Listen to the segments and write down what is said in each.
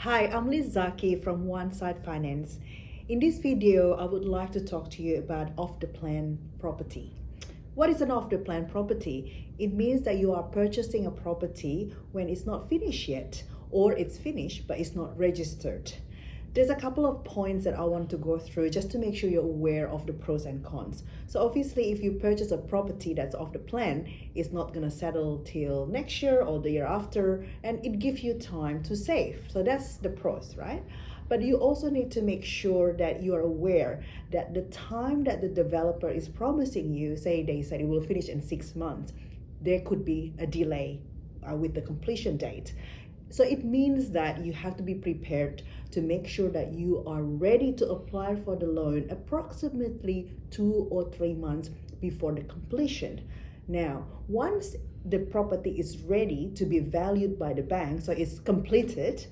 Hi, I'm Zaki from One Side Finance. In this video, I would like to talk to you about off-the-plan property. What is an off-the-plan property? It means that you are purchasing a property when it's not finished yet, or it's finished but it's not registered. There's a couple of points that I want to go through just to make sure you're aware of the pros and cons. So obviously, if you purchase a property that's off the plan, it's not going to settle till next year or the year after, and it gives you time to save. So that's the pros, right? But you also need to make sure that you are aware that the time that the developer is promising you, say they said it will finish in 6 months, there could be a delay with the completion date. So it means that you have to be prepared to make sure that you are ready to apply for the loan approximately 2 or 3 months before the completion. Now, once the property is ready to be valued by the bank, so it's completed,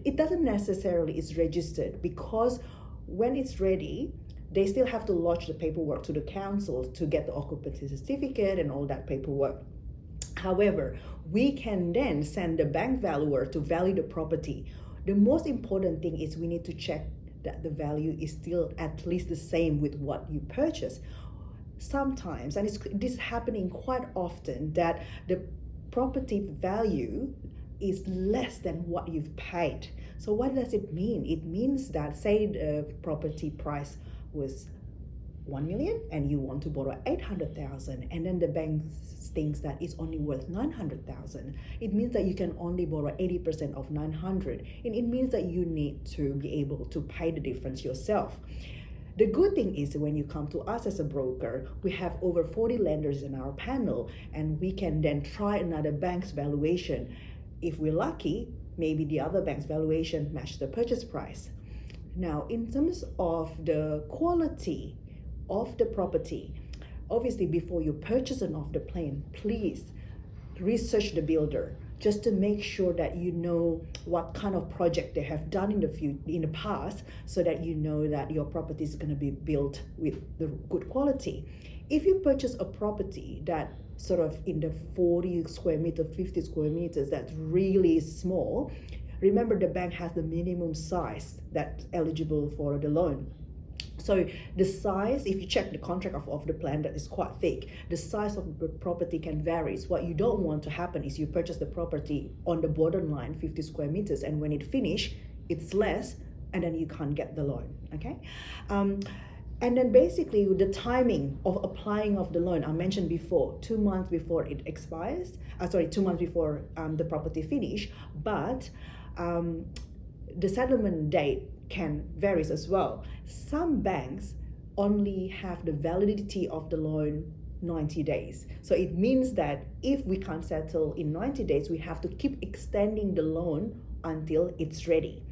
it doesn't necessarily is registered, because when it's ready, they still have to lodge the paperwork to the council to get the occupancy certificate and all that paperwork. However, we can then send the bank valuer to value the property. The most important thing is we need to check that the value is still at least the same with what you purchased. Sometimes, and this is happening quite often, that the property value is less than what you've paid. So what does it mean? It means that, say the property price was 1 million and you want to borrow 800,000, and then the bank thinks that it's only worth 900,000. It means that you can only borrow 80% of 900, and it means that you need to be able to pay the difference yourself. The good thing is, when you come to us as a broker, we have over 40 lenders in our panel, and we can then try another bank's valuation. If we're lucky, maybe the other bank's valuation matches the purchase price. Now, in terms of the quality of the property, obviously before you purchase an off the plan, please research the builder just to make sure that you know what kind of project they have done in the past, so that you know that your property is going to be built with the good quality. If you purchase a property that sort of in the 40 square meter, 50 square meters, that's really small, remember the bank has the minimum size that's eligible for the loan. So the size, if you check the contract of the plan, that is quite thick, the size of the property can vary. So what you don't want to happen is you purchase the property on the borderline 50 square meters, and when it finish, it's less, and then you can't get the loan, okay? And then basically the timing of applying of the loan, I mentioned before, 2 months before it expires, 2 months before the property finish, but the settlement date can vary as well. Some banks only have the validity of the loan 90 days. So it means that if we can't settle in 90 days, we have to keep extending the loan until it's ready.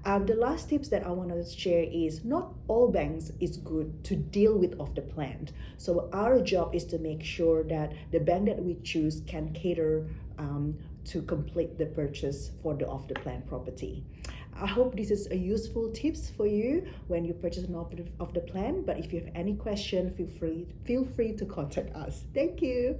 The last tips that I want to share is, not all banks is good to deal with off the plan. So our job is to make sure that the bank that we choose can cater to complete the purchase for the off the plan property. I hope this is a useful tips for you when you purchase an off the plan. But if you have any question, feel free to contact us. Thank you.